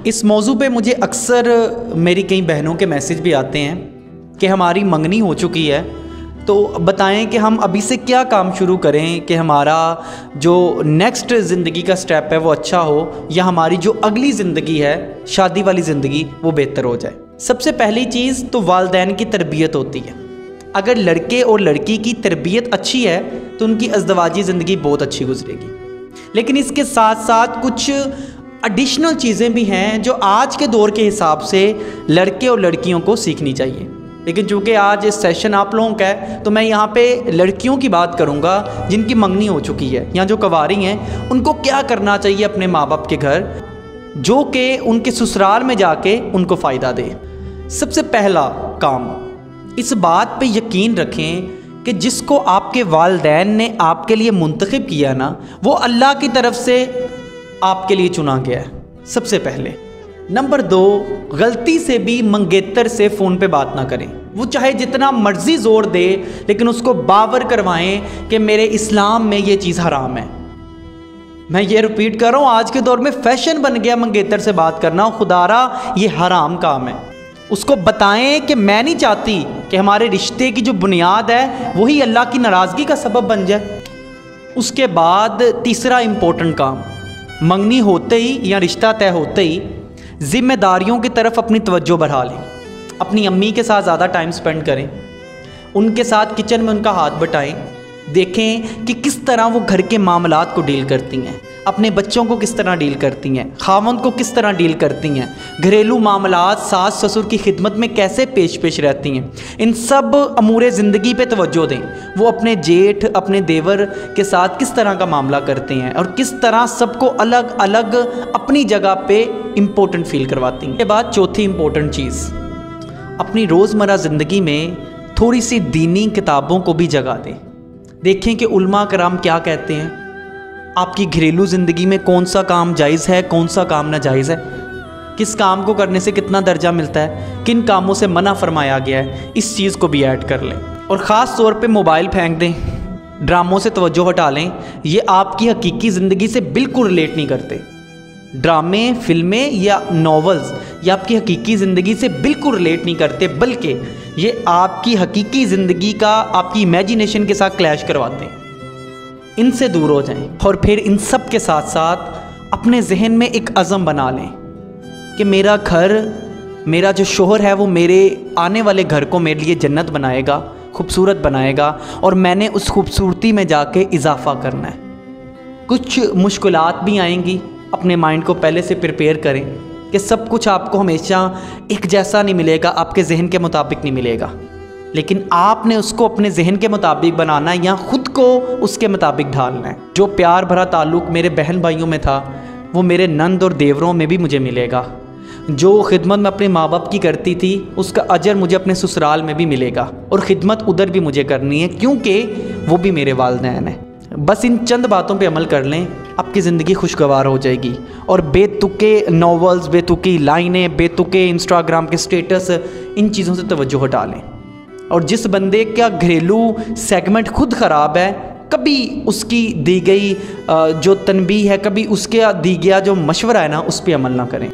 اس موضوع پہ مجھے اکثر میری کئی بہنوں کے میسج بھی آتے ہیں کہ ہماری منگنی ہو چکی ہے، تو بتائیں کہ ہم ابھی سے کیا کام شروع کریں کہ ہمارا جو نیکسٹ زندگی کا سٹیپ ہے وہ اچھا ہو، یا ہماری جو اگلی زندگی ہے شادی والی زندگی وہ بہتر ہو جائے۔ سب سے پہلی چیز تو والدین کی تربیت ہوتی ہے۔ اگر لڑکے اور لڑکی کی تربیت اچھی ہے تو ان کی ازدواجی زندگی بہت اچھی گزرے گی، لیکن اس کے ساتھ ساتھ کچھ ایڈیشنل چیزیں بھی ہیں جو آج کے دور کے حساب سے لڑکے اور لڑکیوں کو سیکھنی چاہیے۔ لیکن چونکہ آج اس سیشن آپ لوگوں کا ہے تو میں یہاں پہ لڑکیوں کی بات کروں گا جن کی منگنی ہو چکی ہے یا جو کنواری ہیں، ان کو کیا کرنا چاہیے اپنے ماں باپ کے گھر جو کہ ان کے سسرال میں جا کے ان کو فائدہ دے۔ سب سے پہلا کام، اس بات پہ یقین رکھیں کہ جس کو آپ کے والدین نے آپ کے لیے منتخب کیا نا، وہ اللہ کی طرف سے آپ کے لیے چنا گیا ہے۔ سب سے پہلے نمبر 2، غلطی سے بھی منگیتر سے فون پہ بات نہ کریں۔ وہ چاہے جتنا مرضی زور دے لیکن اس کو باور کروائیں کہ میرے اسلام میں یہ چیز حرام ہے۔ میں یہ ریپیٹ کر رہا ہوں، آج کے دور میں فیشن بن گیا منگیتر سے بات کرنا، خدارا یہ حرام کام ہے۔ اس کو بتائیں کہ میں نہیں چاہتی کہ ہمارے رشتے کی جو بنیاد ہے وہی اللہ کی ناراضگی کا سبب بن جائے۔ اس کے بعد تیسرا امپورٹنٹ کام، منگنی ہوتے ہی یا رشتہ طے ہوتے ہی ذمہ داریوں کی طرف اپنی توجہ بڑھا لیں۔ اپنی امی کے ساتھ زیادہ ٹائم سپینڈ کریں، ان کے ساتھ کچن میں ان کا ہاتھ بٹائیں، دیکھیں کہ کس طرح وہ گھر کے معاملات کو ڈیل کرتی ہیں، اپنے بچوں کو کس طرح ڈیل کرتی ہیں، خاوند کو کس طرح ڈیل کرتی ہیں، گھریلو معاملات ساس سسر کی خدمت میں کیسے پیش رہتی ہیں۔ ان سب امور زندگی پہ توجہ دیں۔ وہ اپنے جیٹھ اپنے دیور کے ساتھ کس طرح کا معاملہ کرتے ہیں اور کس طرح سب کو الگ الگ اپنی جگہ پہ امپورٹنٹ فیل کرواتی ہیں۔ اس کے بعد چوتھی امپورٹنٹ چیز، اپنی روزمرہ زندگی میں تھوڑی سی دینی کتابوں کو بھی جگہ دیں۔ دیکھیں کہ علماء کرام کیا کہتے ہیں، آپ کی گھریلو زندگی میں کون سا کام جائز ہے، کون سا کام ناجائز ہے، کس کام کو کرنے سے کتنا درجہ ملتا ہے، کن کاموں سے منع فرمایا گیا ہے، اس چیز کو بھی ایڈ کر لیں۔ اور خاص طور پہ موبائل پھینک دیں، ڈراموں سے توجہ ہٹا لیں، یہ آپ کی حقیقی زندگی سے بالکل ریلیٹ نہیں کرتے۔ ڈرامے، فلمیں یا ناولز یہ آپ کی حقیقی زندگی سے بالکل ریلیٹ نہیں کرتے، بلکہ یہ آپ کی حقیقی زندگی کا آپ کی امیجینیشن کے ساتھ کلیش کرواتے ہیں۔ ان سے دور ہو جائیں، اور پھر ان سب کے ساتھ ساتھ اپنے ذہن میں ایک عزم بنا لیں کہ میرا گھر، میرا جو شوہر ہے وہ میرے آنے والے گھر کو میرے لیے جنت بنائے گا، خوبصورت بنائے گا، اور میں نے اس خوبصورتی میں جا کے اضافہ کرنا ہے۔ کچھ مشکلات بھی آئیں گی، اپنے مائنڈ کو پہلے سے پریپیئر کریں کہ سب کچھ آپ کو ہمیشہ ایک جیسا نہیں ملے گا، آپ کے ذہن کے مطابق نہیں ملے گا، لیکن آپ نے اس کو اپنے ذہن کے مطابق بنانا ہے یا خود کو اس کے مطابق ڈھالنا ہے۔ جو پیار بھرا تعلق میرے بہن بھائیوں میں تھا وہ میرے نند اور دیوروں میں بھی مجھے ملے گا۔ جو خدمت میں اپنے ماں باپ کی کرتی تھی اس کا اجر مجھے اپنے سسرال میں بھی ملے گا، اور خدمت ادھر بھی مجھے کرنی ہے کیونکہ وہ بھی میرے والدین ہیں۔ بس ان چند باتوں پہ عمل کر لیں، آپ کی زندگی خوشگوار ہو جائے گی، اور بے تکے ناولز، بے تکی لائنیں، بے تکے انسٹاگرام کے سٹیٹس، ان چیزوں سے توجہ ہٹا لیں۔ اور جس بندے کا گھریلو سیگمنٹ خود خراب ہے، کبھی اس کی دی گئی جو تنبیہ ہے، کبھی اس کے دی گیا جو مشورہ ہے نا، اس پہ عمل نہ کریں۔